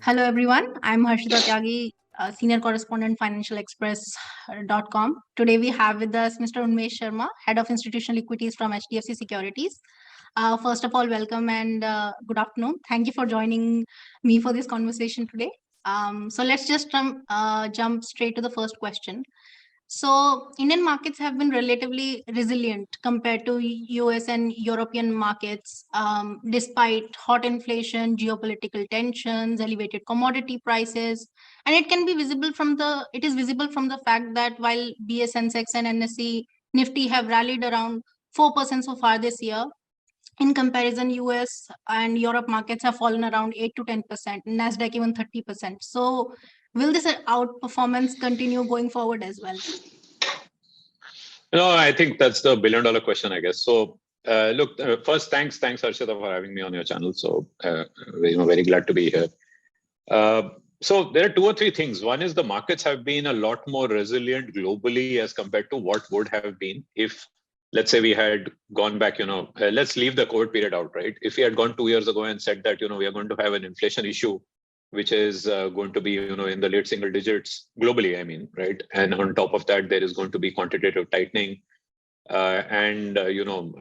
Hello, everyone. I'm Harshita Tyagi, Senior Correspondent, FinancialExpress.com. Today, we have with us Mr. Unmesh Sharma, Head of Institutional Equities from HDFC Securities. First of all, welcome and good afternoon. Thank you for joining me for this conversation today. So let's just jump straight to the first question. So Indian markets have been relatively resilient compared to US and European markets, despite hot inflation, geopolitical tensions, elevated commodity prices, and it is visible from the fact that while BS Sensex and NSE Nifty have rallied around 4% so far this year, in comparison, US and Europe markets have fallen around 8 to 10%, Nasdaq even 30%. So will this outperformance continue going forward as well? No, I think that's the billion-dollar question, I guess. So, look, first, thanks, Harshita, for having me on your channel. So, very glad to be here. So there are two or three things. One is the markets have been a lot more resilient globally as compared to what would have been if, let's say, we had gone back, let's leave the COVID period out, right? If we had gone 2 years ago and said that, we are going to have an inflation issue, which is going to be, in the late single digits globally, I mean, right? And on top of that, there is going to be quantitative tightening and,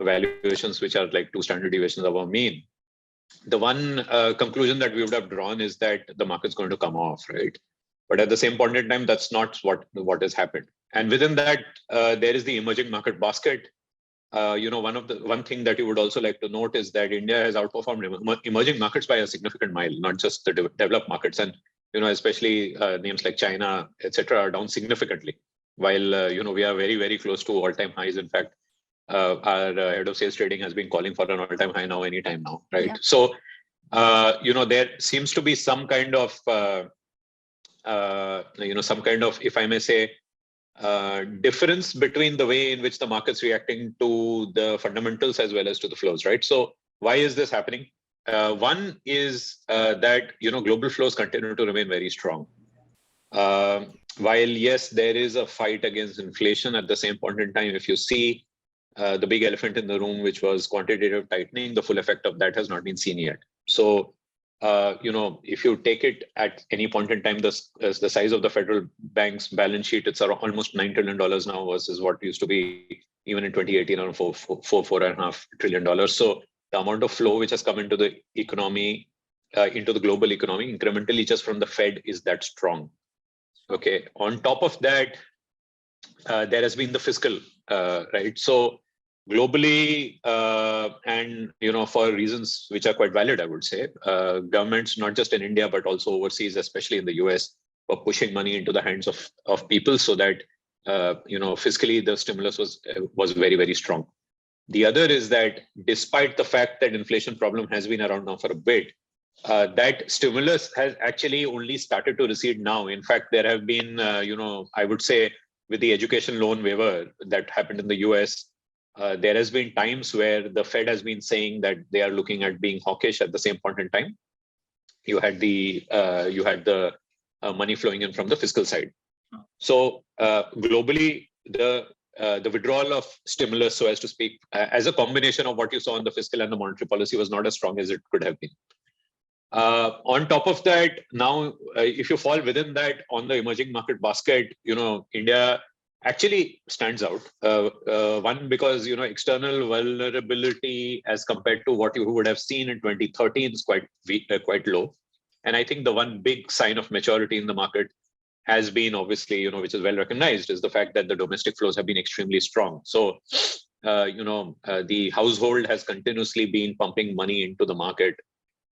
valuations, which are like 2 standard deviations of our mean. The one conclusion that we would have drawn is that the market's going to come off, right? But at the same point in time, that's not what has happened. And within that, there is the emerging market basket. One thing that you would also like to note is that India has outperformed emerging markets by a significant mile, not just the developed markets. And, especially names like China, etc., are down significantly. While, we are very, very close to all-time highs. In fact, our head of sales trading has been calling for an all-time high now, anytime now, right? Yeah. So, there seems to be some kind of, if I may say, difference between the way in which the market's reacting to the fundamentals as well as to the flows, right? So why is this happening? One is that, global flows continue to remain very strong. While, yes, there is a fight against inflation, at the same point in time, if you see the big elephant in the room, which was quantitative tightening, the full effect of that has not been seen yet. So, if you take it at any point in time, the size of the federal bank's balance sheet, it's around almost $9 trillion now versus what used to be even in 2018 around $4.5 trillion. So the amount of flow which has come into the economy, into the global economy, incrementally just from the Fed, is that strong. Okay. On top of that, there has been the fiscal, right? So globally, and for reasons which are quite valid, I would say, governments, not just in India but also overseas, especially in the US, were pushing money into the hands of people so that fiscally the stimulus was very, very strong. The other is that despite the fact that inflation problem has been around now for a bit, that stimulus has actually only started to recede now. In fact, there have been, I would say, with the education loan waiver that happened in the US, there has been times where the Fed has been saying that they are looking at being hawkish. At the same point in time, you had the money flowing in from the fiscal side. So globally, the withdrawal of stimulus, so as to speak, as a combination of what you saw in the fiscal and the monetary policy, was not as strong as it could have been. On top of that, now, if you fall within that on the emerging market basket, India actually stands out. One, because, external vulnerability as compared to what you would have seen in 2013 is quite low. And I think the one big sign of maturity in the market has been, obviously, which is well recognized, is the fact that the domestic flows have been extremely strong. So, the household has continuously been pumping money into the market.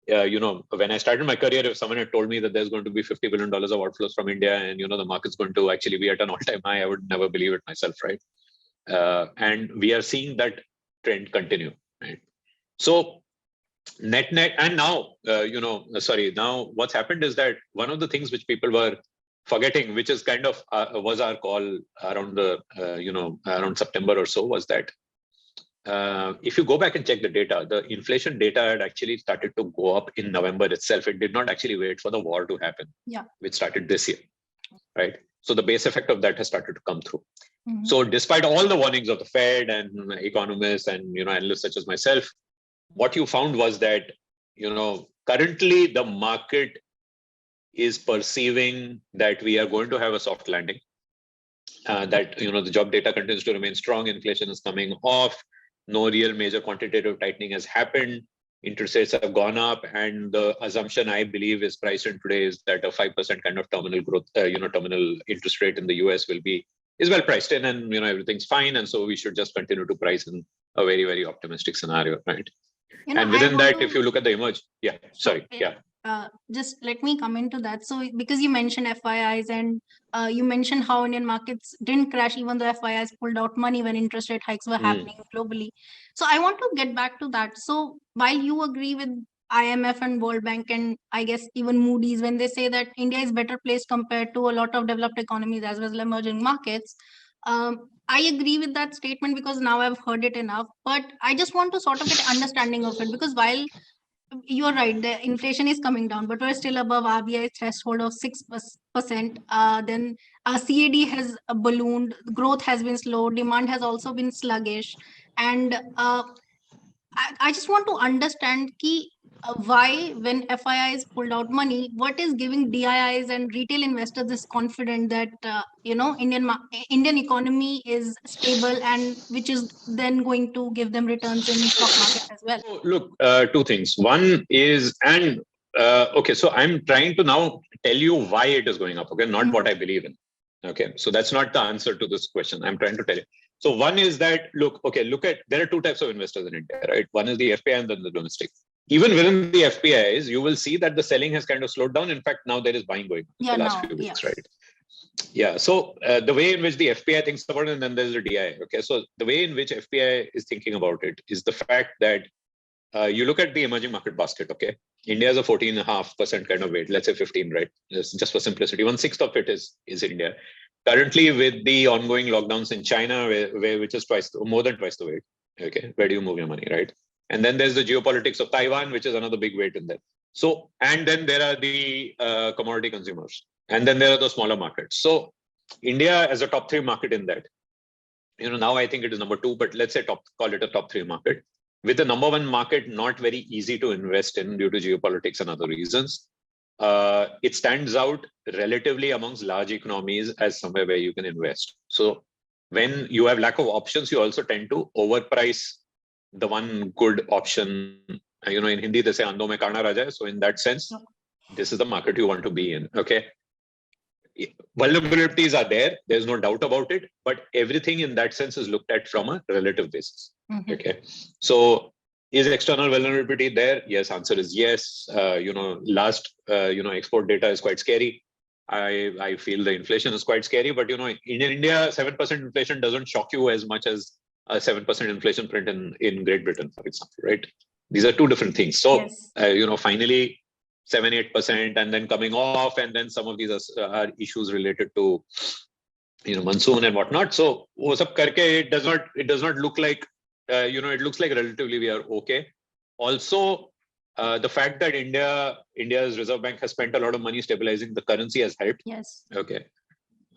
When I started my career, if someone had told me that there's going to be $50 billion of outflows from India and, the market's going to actually be at an all-time high, I would never believe it myself, right? And we are seeing that trend continue, right? So net, and now, now what's happened is that one of the things which people were forgetting, which is kind of was our call around around September or so, was that if you go back and check the data, the inflation data had actually started to go up in November itself. It did not actually wait for the war to happen, which started this year, right? So the base effect of that has started to come through. So despite all the warnings of the Fed and economists and analysts such as myself, what you found was that currently the market is perceiving that we are going to have a soft landing. That the job data continues to remain strong, inflation is coming off, no real major quantitative tightening has happened, interest rates have gone up, and the assumption I believe is priced in today is that a 5% kind of terminal growth, terminal interest rate in the US is well priced in, and everything's fine, and so we should just continue to price in a very, very optimistic scenario, right? And within that, if you look at the just let me come into that. So because you mentioned FIIs and you mentioned how Indian markets didn't crash even though FIIs pulled out money when interest rate hikes were happening globally. So I want to get back to that. So while you agree with IMF and World Bank and I guess even Moody's when they say that India is better placed compared to a lot of developed economies as well as emerging markets, I agree with that statement because now I've heard it enough. But I just want to sort of get an understanding of it because while you're right, the inflation is coming down, but we're still above RBI threshold of 6%. Then CAD has ballooned, growth has been slow, demand has also been sluggish. And I just want to understand why when FIIs pulled out money, what is giving DIIs and retail investors this confidence that Indian economy is stable and which is then going to give them returns in stock markets as well? So look, two things. One is, okay, so I'm trying to now tell you why it is going up, okay, not what I believe in. Okay, so that's not the answer to this question. I'm trying to tell you. So one is that, there are two types of investors in India, right? One is the FPI and then the domestic. Even within the FPIs, you will see that the selling has kind of slowed down. In fact, now there is buying going on the last few weeks, right? Yeah. So the way in which the FPI thinks about it, and then there's the DI. Okay. So the way in which FPI is thinking about it is the fact that you look at the emerging market basket. Okay. India is a 14.5% kind of weight. Let's say 15, right? Just for simplicity, 1/6 of it is India. Currently, with the ongoing lockdowns in China, which is more than twice the weight. Okay. Where do you move your money, right? And then there's the geopolitics of Taiwan, which is another big weight in there. So, and then there are the commodity consumers. And then there are the smaller markets. So India as a top 3 market in that, now I think it is number 2, but let's say call it a top 3 market. With the number 1 market not very easy to invest in due to geopolitics and other reasons, it stands out relatively amongst large economies as somewhere where you can invest. So when you have lack of options, you also tend to overprice the one good option. In Hindi, they say, Ando mein kana raja hai. So in that sense, this is the market you want to be in. Okay. Vulnerabilities are there. There's no doubt about it. But everything in that sense is looked at from a relative basis. Okay. So is external vulnerability there? Yes. Answer is yes. Export data is quite scary. I feel the inflation is quite scary. But, in India, 7% inflation doesn't shock you as much as a 7% inflation print in Great Britain, for example, right? These are two different things. So, finally, 7-8% and then coming off, and then some of these are issues related to monsoon and whatnot. So wo sab karke it does not look like it looks like relatively we are okay. Also, the fact that India's Reserve Bank has spent a lot of money stabilizing the currency has helped. Yes. Okay.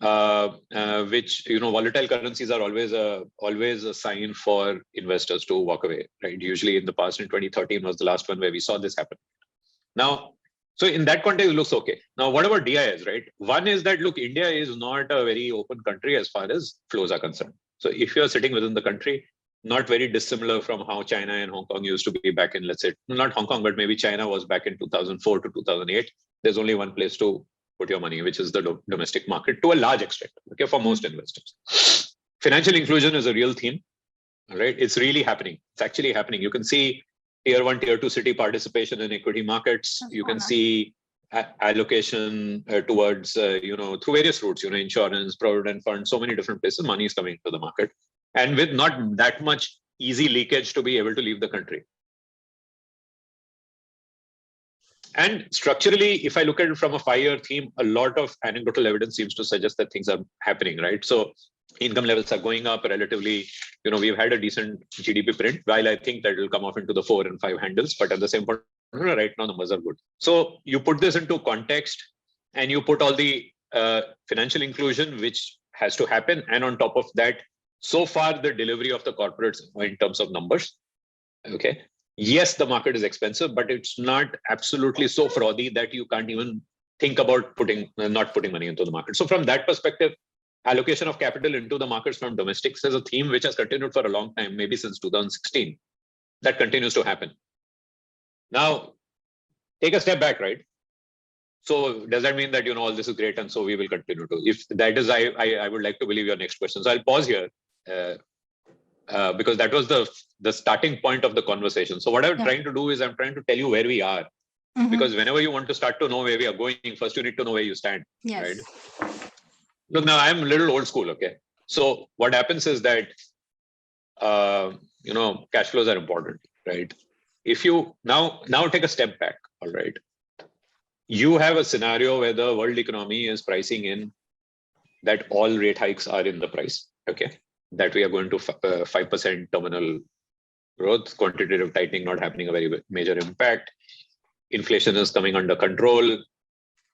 Which volatile currencies are always a sign for investors to walk away, right? Usually in the past, in 2013 was the last one where we saw this happen. Now, so in that context, it looks okay. Now, what about DIs, right? One is that, look, India is not a very open country as far as flows are concerned. So if you're sitting within the country, not very dissimilar from how China and Hong Kong used to be back in, let's say, not Hong Kong, but maybe China was back in 2004 to 2008. There's only one place to put your money, which is the domestic market to a large extent, okay, for most investors. Financial inclusion is a real theme, right? It's really happening. It's actually happening. You can see tier 1, tier 2 city participation in equity markets. You can see allocation towards, through various routes, insurance, provident fund, so many different places, money is coming into the market. And with not that much easy leakage to be able to leave the country. And structurally, if I look at it from a 5-year theme, a lot of anecdotal evidence seems to suggest that things are happening, right? So income levels are going up relatively. We've had a decent GDP print, while I think that will come off into the 4 and 5 handles, but at the same point, right now numbers are good. So you put this into context and you put all the financial inclusion, which has to happen. And on top of that, so far the delivery of the corporates in terms of numbers, okay. Yes, the market is expensive, but it's not absolutely so frothy that you can't even think about not putting money into the market. So from that perspective, allocation of capital into the markets from domestics is a theme which has continued for a long time, maybe since 2016. That continues to happen. Now, take a step back, right? So does that mean that, all this is great and so we will continue to? If that is, I would like to believe your next question. So I'll pause here because that was the starting point of the conversation. So what I'm trying to do is I'm trying to tell you where we are. Because whenever you want to start to know where we are going, first you need to know where you stand, right? Look, now I'm a little old school, okay? So what happens is that, cash flows are important, right? If you now take a step back, all right? You have a scenario where the world economy is pricing in that all rate hikes are in the price, okay? That we are going to 5% terminal growth, quantitative tightening not having a very major impact. Inflation is coming under control.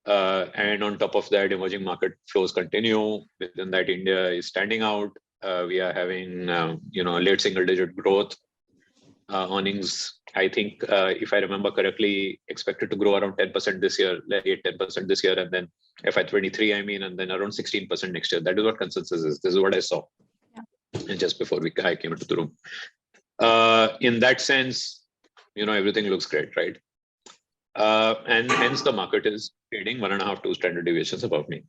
And on top of that, emerging market flows continue. Within that, India is standing out. We are having, late single-digit growth. Earnings, I think, if I remember correctly, expected to grow around 10% this year, 8-10% this year, and then FY23, and then around 16% next year. That is what consensus is. This is what I saw. And just before I came into the room. In that sense, everything looks great, right? And hence the market is trading 1.5-2 standard deviations above me.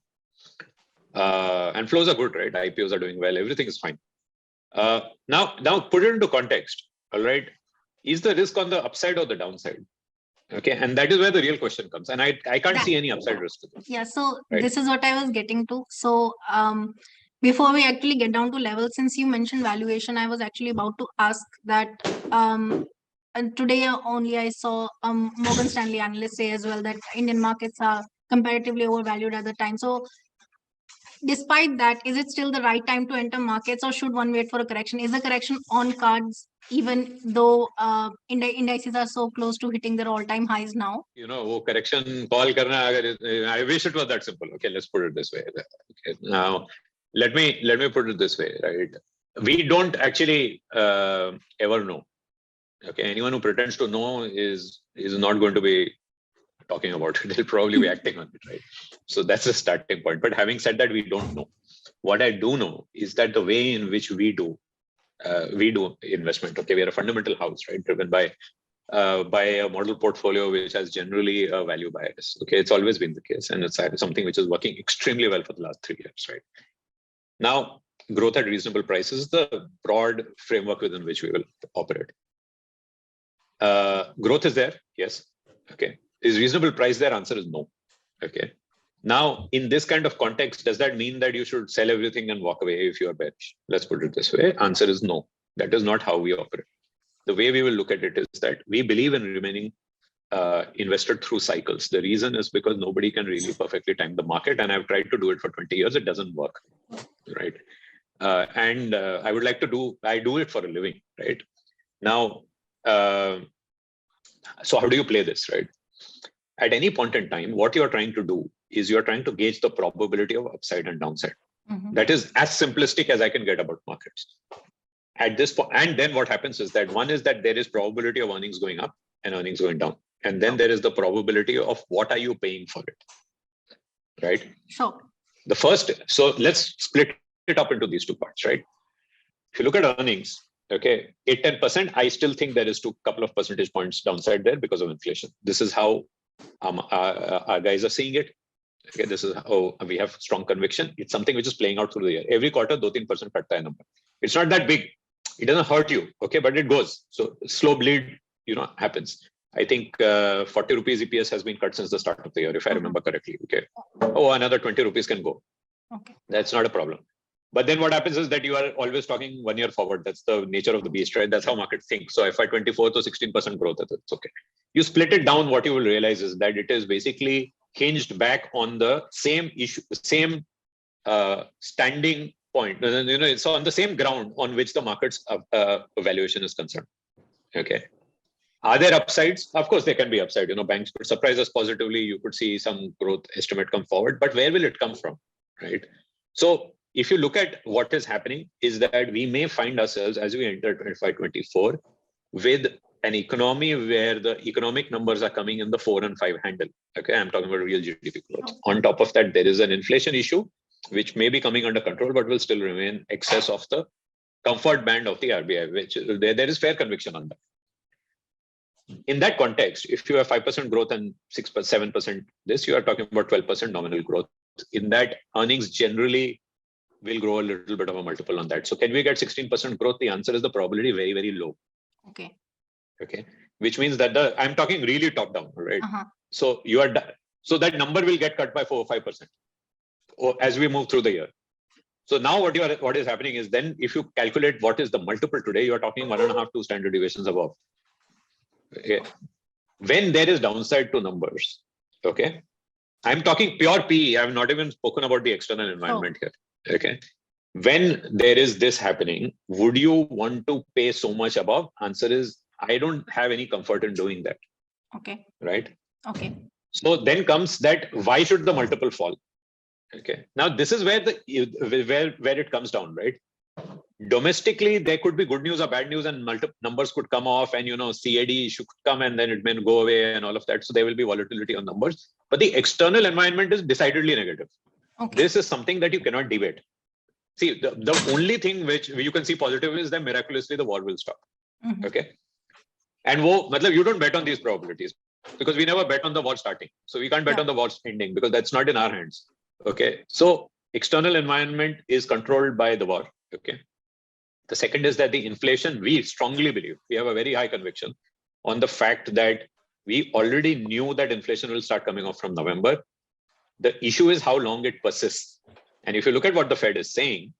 And flows are good, right? IPOs are doing well. Everything is fine. Now put it into context. All right. Is the risk on the upside or the downside? Okay. And that is where the real question comes. And I can't see any upside risk to this. Yeah. So this is what I was getting to. So before we actually get down to levels, since you mentioned valuation, I was actually about to ask that and today only I saw Morgan Stanley analysts say as well that Indian markets are comparatively overvalued at the time. So despite that, is it still the right time to enter markets, or should one wait for a correction? Is the correction on cards, even though indices are so close to hitting their all-time highs now? Correction call karna, I wish it was that simple. Okay, let's put it this way. Okay, now, let me put it this way, right? We don't actually ever know. Okay, anyone who pretends to know is not going to be talking about it. They'll probably be acting on it, right? So that's the starting point. But having said that, we don't know. What I do know is that the way in which we do investment. Okay, we are a fundamental house, right? Driven by a model portfolio which has generally a value bias. Okay, it's always been the case, and it's something which is working extremely well for the last 3 years, right? Now, growth at reasonable prices is the broad framework within which we will operate. Growth is there, yes. Okay. Is reasonable price there? Answer is no. Okay. Now, in this kind of context, does that mean that you should sell everything and walk away if you are bearish? Let's put it this way. Answer is no. That is not how we operate. The way we will look at it is that we believe in remaining invested through cycles. The reason is because nobody can really perfectly time the market, and I've tried to do it for 20 years. It doesn't work, right? And I would like to I do it for a living, right? Now, so how do you play this, right? At any point in time, what you're trying to do is you're trying to gauge the probability of upside and downside. That is as simplistic as I can get about markets. At this point, and then what happens is that one is that there is probability of earnings going up and earnings going down. And then there is the probability of what are you paying for it, right? Sure. So let's split it up into these two parts, right? If you look at earnings, okay, 8-10%, I still think there is couple of percentage points downside there because of inflation. This is how our guys are seeing it. Okay, this is how we have strong conviction. It's something which is playing out through the year. Every quarter, 2-3% katta hai number. It's not that big. It doesn't hurt you, okay, but it goes. So slow bleed, happens. I think 40 rupees EPS has been cut since the start of the year, if I remember correctly. Okay. Oh, another 20 rupees can go. Okay. That's not a problem. But then what happens is that you are always talking 1 year forward. That's the nature of the beast, right? That's how markets think. So FY24 to 16% growth, it's okay. You split it down, what you will realize is that it is basically hinged back on the same issue, same standing point. It's on the same ground on which the market's valuation is concerned. Okay. Are there upsides? Of course, there can be upside. Banks could surprise us positively. You could see some growth estimate come forward, but where will it come from, right? So if you look at what is happening, is that we may find ourselves as we enter 25-24 with an economy where the economic numbers are coming in the 4 and 5 handle. Okay, I'm talking about real GDP growth. On top of that, there is an inflation issue, which may be coming under control, but will still remain excess of the comfort band of the RBI, which there is fair conviction on that. In that context, if you have 5% growth and 6%, 7% this, you are talking about 12% nominal growth. In that, earnings generally will grow a little bit of a multiple on that. So can we get 16% growth? The answer is the probability very, very low. Okay. Which means that I'm talking really top down, right? So so that number will get cut by 4 or 5% as we move through the year. So now what is happening is, then if you calculate what is the multiple today, you are talking 1.5, 2 standard deviations above. Okay. When there is downside to numbers, okay, I'm talking pure PE. I've not even spoken about the external environment here. Okay. When there is this happening, would you want to pay so much above? Answer is, I don't have any comfort in doing that. Okay. Right. Okay. So then comes that, why should the multiple fall? Okay. Now this is where where it comes down, right? Domestically, there could be good news or bad news, and multiple numbers could come off, and CAD issue could come, and then it may go away, and all of that. So there will be volatility on numbers. But the external environment is decidedly negative. Okay. This is something that you cannot debate. See, the only thing which you can see positive is that miraculously the war will stop. Okay. And you don't bet on these probabilities, because we never bet on the war starting. So we can't bet on the war ending, because that's not in our hands. Okay. So external environment is controlled by the war. Okay. The second is that the inflation, we strongly believe, we have a very high conviction on the fact that we already knew that inflation will start coming off from November. The issue is how long it persists. And if you look at what the Fed is saying,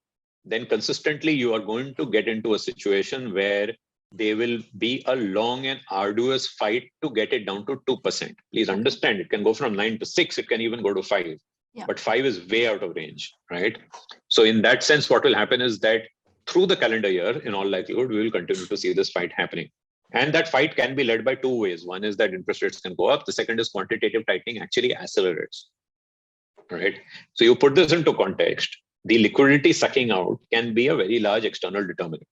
then consistently you are going to get into a situation where there will be a long and arduous fight to get it down to 2%. Please understand, it can go from 9 to 6, it can even go to 5. But 5 is way out of range, right? So in that sense, what will happen is that through the calendar year, in all likelihood, we will continue to see this fight happening. And that fight can be led by 2 ways. One is that interest rates can go up. The second is quantitative tightening actually accelerates, right? So you put this into context, the liquidity sucking out can be a very large external determinant.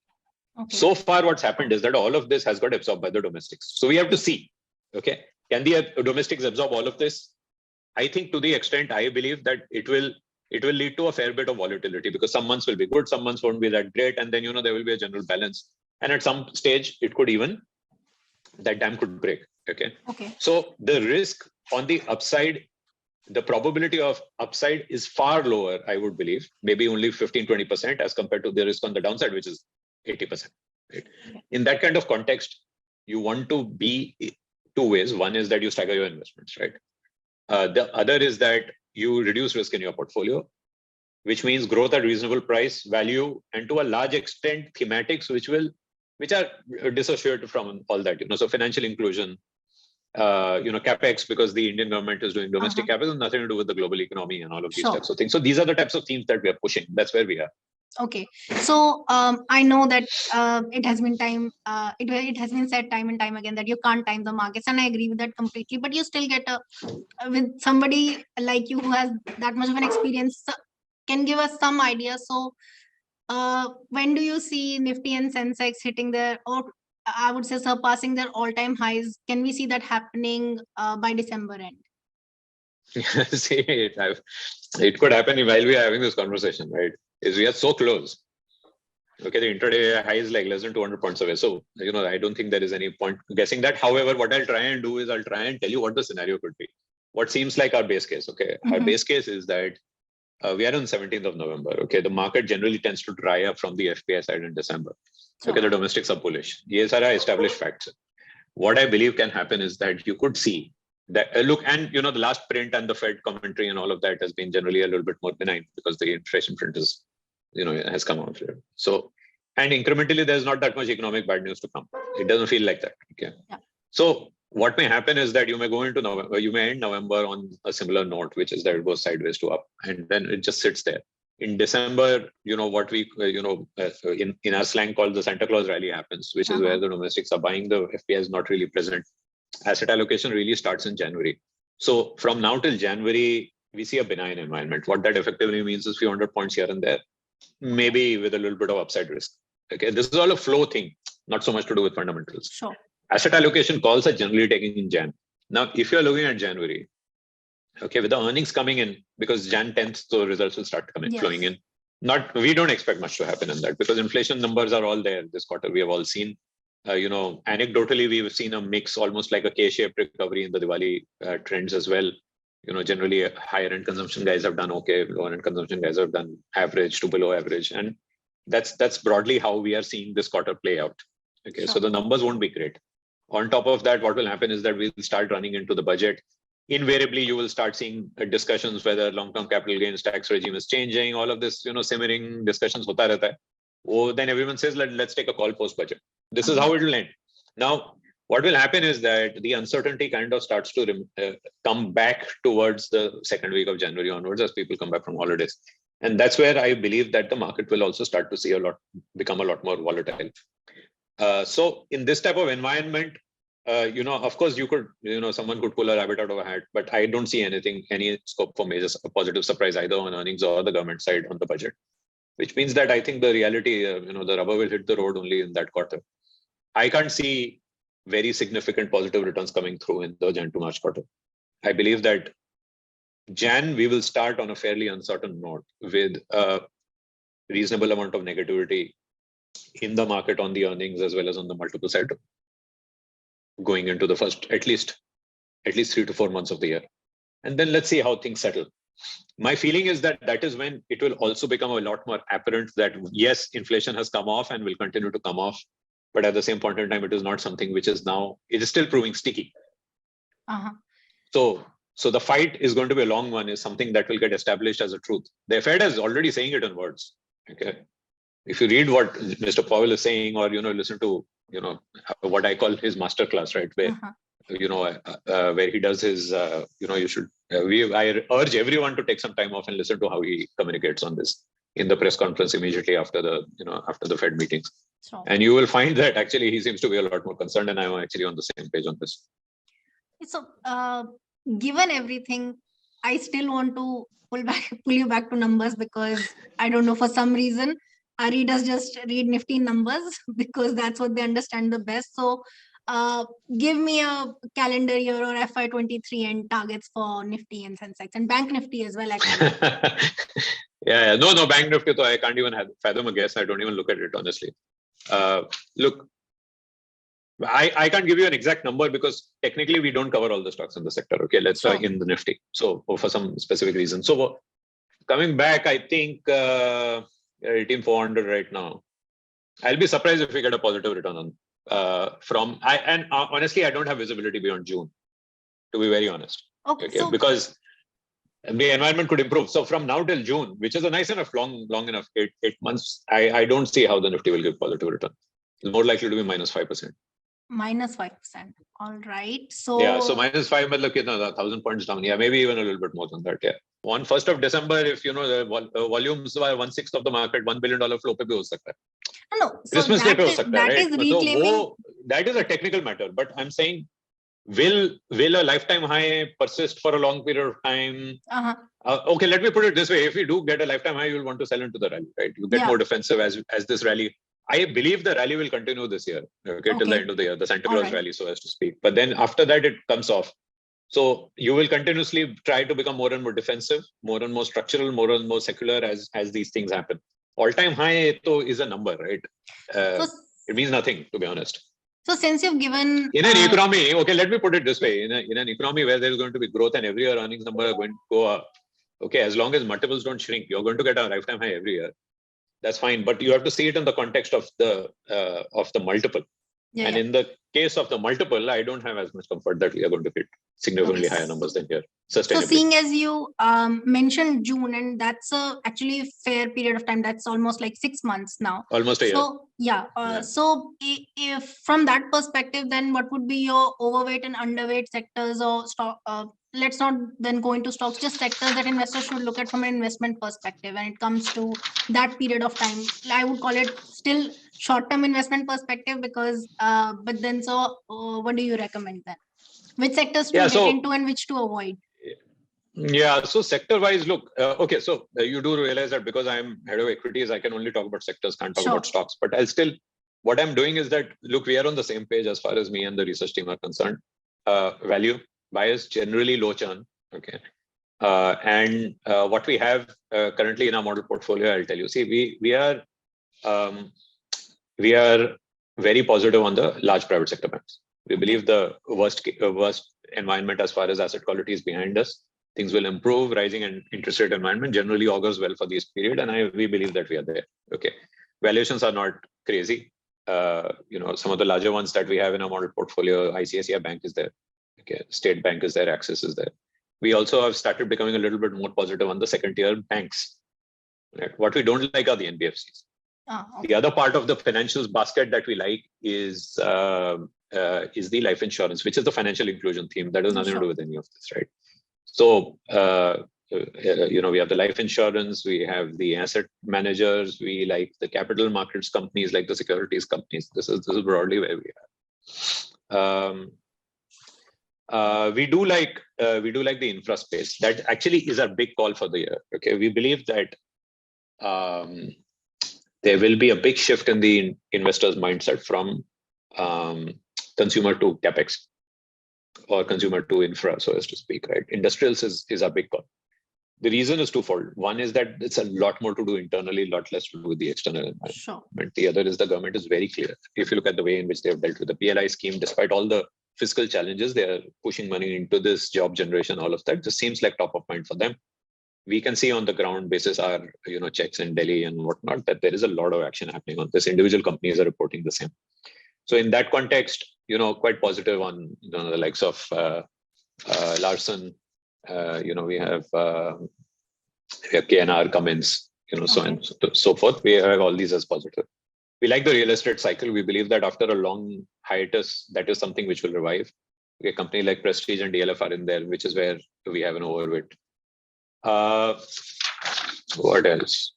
Okay. So far, what's happened is that all of this has got absorbed by the domestics. So we have to see, okay, can the domestics absorb all of this? I think to the extent I believe that it will lead to a fair bit of volatility, because some months will be good, some months won't be that great, and then there will be a general balance. And at some stage, it could even, that dam could break. Okay. So the risk on the upside, the probability of upside is far lower, I would believe, maybe only 15-20% as compared to the risk on the downside, which is 80%. Right? In that kind of context, you want to be 2 ways. One is that you stagger your investments, right? The other is that you reduce risk in your portfolio, which means growth at reasonable price, value, and to a large extent thematics, which are dissociated from all that. So financial inclusion, capex, because the Indian government is doing domestic capex, nothing to do with the global economy and all of these types of things. So these are the types of themes that we are pushing. That's where we are. Okay, so I know that it has been it has been said time and time again that you can't time the markets, and I agree with that completely. But you still get with somebody like you who has that much of an experience, can give us some idea. So when do you see Nifty and Sensex hitting their, or I would say surpassing their all-time highs? Can we see that happening by December end? See, it could happen while we are having this conversation, right? Is we are so close. Okay, the intraday high is like less than 200 points away. So, I don't think there is any point guessing that. However, what I'll try and do is I'll try and tell you what the scenario could be. What seems like our base case, okay? Our base case is that we are on 17th of November, okay? The market generally tends to dry up from the FPI side in December. Okay, the domestics are bullish. These are established facts. What I believe can happen is that you could see that look, and the last print and the Fed commentary and all of that has been generally a little bit more benign, because the inflation print is, has come out here. So, and incrementally, there's not that much economic bad news to come. It doesn't feel like that. Okay. Yeah. So what may happen is that you may go into November, you may end November on a similar note, which is that it goes sideways to up, and then it just sits there. In December, what we, in our slang called the Santa Claus rally happens, which is where the domestics are buying, the FPI is not really present. Asset allocation really starts in January. So from now till January, we see a benign environment. What that effectively means is few hundred points here and there. maybe with a little bit of upside risk. Okay, this is all a flow thing, not so much to do with fundamentals. Sure. Asset allocation calls are generally taken in Jan. Now, if you're looking at January, okay, with the earnings coming in, because Jan 10th, so results will start flowing in. We don't expect much to happen in that because inflation numbers are all there this quarter. We have all seen, anecdotally, we've seen a mix, almost like a K-shaped recovery in the Diwali trends as well. Generally higher end consumption guys have done okay, lower end consumption guys have done average to below average. And that's broadly how we are seeing this quarter play out. Okay, Sure. so the numbers won't be great. On top of that, what will happen is that we'll start running into the budget. Invariably, you will start seeing discussions whether long-term capital gains tax regime is changing. All of this, simmering discussions hota rehta hai. Oh, then everyone says, let's take a call post-budget. This is how it will end. Now, what will happen is that the uncertainty kind of starts to come back towards the second week of January onwards as people come back from holidays. And that's where I believe that the market will also start to see become a lot more volatile. So in this type of environment, of course, you could, someone could pull a rabbit out of a hat, but I don't see any scope for major positive surprise either on earnings or the government side on the budget, which means that I think the reality, the rubber will hit the road only in that quarter. I can't see very significant positive returns coming through in the Jan to March quarter. I believe that Jan, we will start on a fairly uncertain note with a reasonable amount of negativity in the market on the earnings as well as on the multiple side going into the first at least 3 to 4 months of the year. And then let's see how things settle. My feeling is that is when it will also become a lot more apparent that yes, inflation has come off and will continue to come off. But at the same point in time, it is not something which is now, it is still proving sticky. So the fight is going to be a long one, is something that will get established as a truth. The Fed is already saying it in words. Okay. If you read what Mr. Powell is saying, or, listen to, what I call his masterclass, right? Where, where he does his, you should, I urge everyone to take some time off and listen to how he communicates on this in the press conference immediately after the Fed meetings. Sure. And you will find that actually he seems to be a lot more concerned, and I'm actually on the same page on this. So, given everything, I still want to pull you back to numbers, because I don't know, for some reason, our readers just read Nifty numbers because that's what they understand the best. So, give me a calendar year or FY23 and targets for Nifty and Sensex and Bank Nifty as well. Yeah, no, Bank Nifty, so I can't even fathom a guess. I don't even look at it, honestly. Look, I can't give you an exact number because technically we don't cover all the stocks in the sector. Okay, let's start in the Nifty. So for some specific reason. So coming back, I think 18,400 right now. I'll be surprised if we get a positive return on honestly, I don't have visibility beyond June, to be very honest. Okay, so because the environment could improve. So from now till June, which is a nice enough long enough 8 months, I don't see how the Nifty will give positive return. It's more likely to be -5%. -5%. All right. So yeah, so -5, but look, 1,000 points down. Yeah, maybe even a little bit more than that. Yeah. On 1st of December, if the volumes were 1/6 of the market, $1 billion flow pe bhi ho sakta hai. No, so Christmas Day pe ho sakta hai, that right? is reclaiming. That is a technical matter, but I'm saying, will a lifetime high persist for a long period of time? Okay, let me put it this way: if you do get a lifetime high, you will want to sell into the rally, right? You get more defensive as this rally. I believe the rally will continue this year, okay, till the end of the year, the Santa Claus rally, so as to speak. But then after that, it comes off. So you will continuously try to become more and more defensive, more and more structural, more and more secular as these things happen. All-time high is a number, right? It means nothing, to be honest. So since you've given... In an economy, okay, let me put it this way. In an economy where there is going to be growth and every year earnings number are going to go up, okay, as long as multiples don't shrink, you're going to get a lifetime high every year. That's fine, but you have to see it in the context of the multiple. Yeah, and in the case of the multiple, I don't have as much comfort that we are going to hit significantly higher numbers than here. So seeing as you mentioned June, and that's actually a fair period of time, that's almost like 6 months now. Almost a year. So yeah, so if from that perspective, then what would be your overweight and underweight sectors or stock? Let's not then go into stocks, just sectors that investors should look at from an investment perspective when it comes to that period of time. I would call it still short-term investment perspective, because but then what do you recommend then? Which sectors to get into and which to avoid? Yeah, so sector-wise, look, okay, so you do realize that because I'm head of equities, I can only talk about sectors, can't talk about stocks. But I'll still, what I'm doing is that, look, we are on the same page as far as me and the research team are concerned. Value, bias, generally low churn, okay. And what we have currently in our model portfolio, I'll tell you. See, we are very positive on the large private sector banks. We believe the worst environment as far as asset quality is behind us. Things will improve. Rising and interest rate environment generally augurs well for this period, and we believe that we are there. Okay, valuations are not crazy. Some of the larger ones that we have in our model portfolio, ICICI Bank is there. Okay, State Bank is there. Axis is there. We also have started becoming a little bit more positive on the second-tier banks. Right? What we don't like are the NBFCs. The other part of the financials basket that we like is the life insurance, which is the financial inclusion theme. That has nothing to do with any of this, right? So, we have the life insurance, we have the asset managers, we like the capital markets companies, like the securities companies. This is broadly where we are. We do like the infra space. That actually is a big call for the year. Okay, we believe that there will be a big shift in the investors' mindset from consumer to capex or consumer to infra, so as to speak. Right, industrials is a big call. The reason is twofold. One is that it's a lot more to do internally, a lot less to do with the external environment. Sure. The other is the government is very clear. If you look at the way in which they have dealt with the PLI scheme, despite all the fiscal challenges, they are pushing money into this job generation, all of that. Just seems like top of mind for them. We can see on the ground basis our checks in Delhi and whatnot that there is a lot of action happening on this. Individual companies are reporting the same. So in that context, quite positive on the likes of Larsen. We have KNR, Cummins, so on and so forth. We have all these as positive. We like the real estate cycle. We believe that after a long hiatus, that is something which will revive. A company like Prestige and DLF are in there, which is where we have an overweight. What else?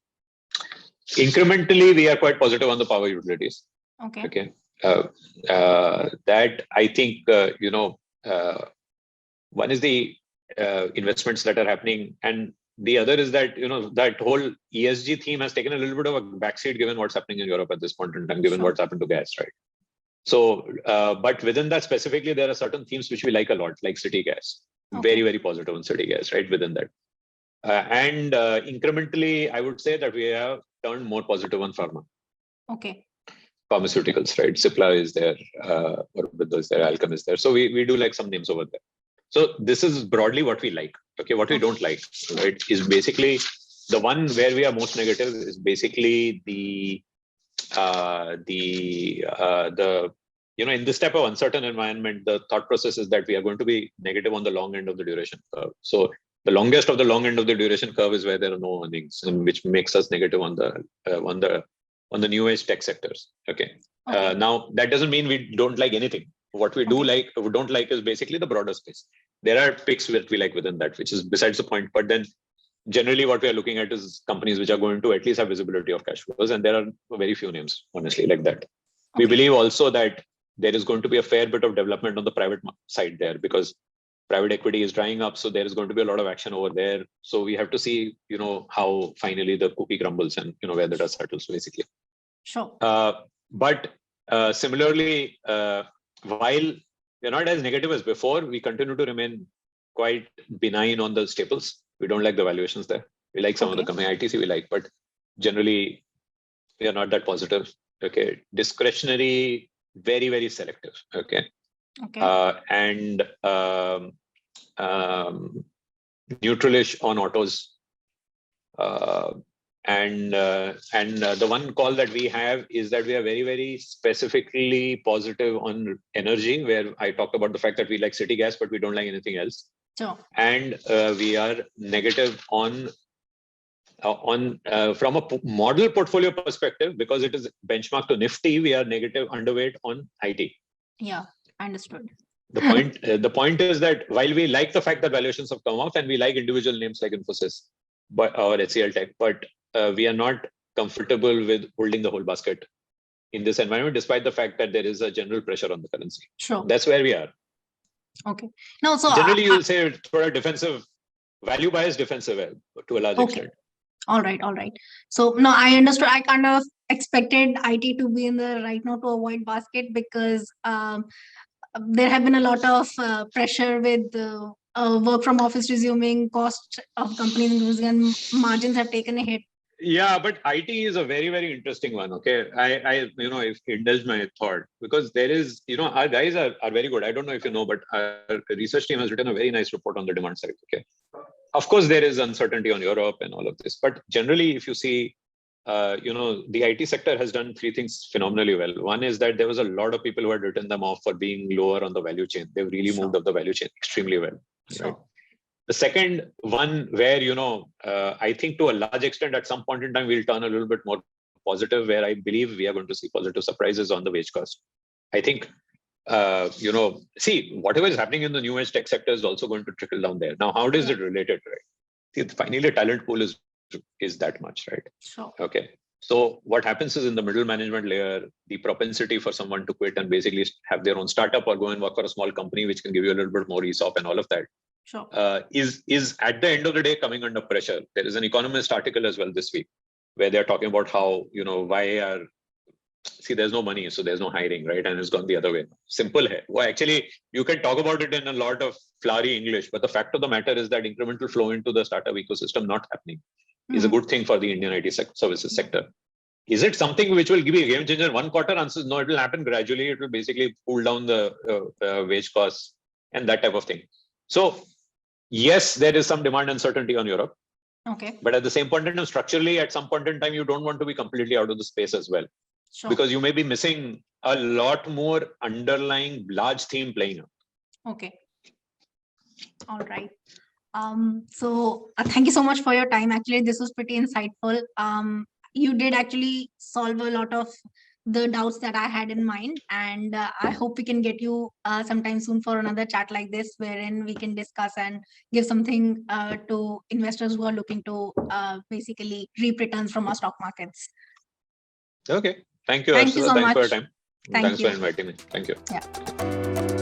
Incrementally, we are quite positive on the power utilities. Okay. That I think, one is the investments that are happening, and the other is that that whole ESG theme has taken a little bit of a backseat given what's happening in Europe at this point in time, given what's happened to gas, right? So, but within that specifically, there are certain themes which we like a lot, like city gas. Very, very positive on city gas, right? Within that, and incrementally, I would say that we have turned more positive on pharma. Okay. Pharmaceuticals, right? Cipla is there, Aurobindo is there, Alchem is there. So we do like some names over there. So this is broadly what we like. Okay, what we don't like, right, is basically the one where we are most negative is basically the in this type of uncertain environment, the thought process is that we are going to be negative on the long end of the duration curve. So the longest of the long end of the duration curve is where there are no earnings, and which makes us negative on the new age tech sectors. Okay. Now that doesn't mean we don't like anything. What we don't like is basically the broader space. There are picks that we like within that, which is besides the point. But then generally what we are looking at is companies which are going to at least have visibility of cash flows. And there are very few names, honestly, like that. We believe also that there is going to be a fair bit of development on the private side there, because private equity is drying up. So there is going to be a lot of action over there. So we have to see, how finally the cookie crumbles and, where the dust settles, basically. Sure. But similarly, while we're not as negative as before, we continue to remain quite benign on the staples. We don't like the valuations there. We like some of the company ITC we like, but generally we are not that positive. Okay. Discretionary, very, very selective. Okay. And neutralish on autos. And the one call that we have is that we are very, very specifically positive on energy, where I talked about the fact that we like city gas, but we don't like anything else. Sure. And we are negative on from a model portfolio perspective, because it is benchmarked to Nifty, we are negative underweight on IT. Yeah, understood. The point is that while we like the fact that valuations have come off and we like individual names like Infosys, or HCL Tech, but we are not comfortable with holding the whole basket in this environment, despite the fact that there is a general pressure on the currency. Sure. That's where we are. Okay. No, so generally you'll say for a defensive value bias, defensive to a large extent. All right. So no, I understood. I kind of expected IT to be in the right now to avoid basket because there have been a lot of pressure with work from office resuming, cost of companies increasing, and margins have taken a hit. Yeah, but IT is a very, very interesting one. Okay. I if indulge my thought, because there is, our guys are very good. I don't know if you know, but our research team has written a very nice report on the demand side. Okay. Of course, there is uncertainty on Europe and all of this, but generally, if you see, the IT sector has done three things phenomenally well. One is that there was a lot of people who had written them off for being lower on the value chain. They've really moved up the value chain extremely well. Right. The second one, where, I think to a large extent, at some point in time, we'll turn a little bit more positive, where I believe we are going to see positive surprises on the wage cost. I think, see, whatever is happening in the new age tech sector is also going to trickle down there. Now, how does it relate it, right? See, finally, the talent pool is that much, right? Sure. Okay. So what happens is, in the middle management layer, the propensity for someone to quit and basically have their own startup or go and work for a small company, which can give you a little bit more ESOP and all of that, sure, is at the end of the day coming under pressure. There is an Economist article as well this week where they're talking about how, there's no money, so there's no hiring, right? And it's gone the other way. Simple hai. Well, actually, you can talk about it in a lot of flowery English, but the fact of the matter is that incremental flow into the startup ecosystem not happening is a good thing for the Indian IT services sector. Is it something which will give you a game changer in one quarter? Answer is no, it will happen gradually. It will basically pull down the wage costs and that type of thing. So, yes, there is some demand uncertainty on Europe. Okay. But at the same point in time, structurally, at some point in time, you don't want to be completely out of the space as well. Sure. Because you may be missing a lot more underlying large theme playing out. Okay. All right. So thank you so much for your time. Actually, this was pretty insightful. You did actually solve a lot of the doubts that I had in mind, and I hope we can get you sometime soon for another chat like this, wherein we can discuss and give something to investors who are looking to basically reap returns from our stock markets. Okay. Thank you, Thank you so much. Thanks for your time. Thanks for inviting me. Thank you. Yeah.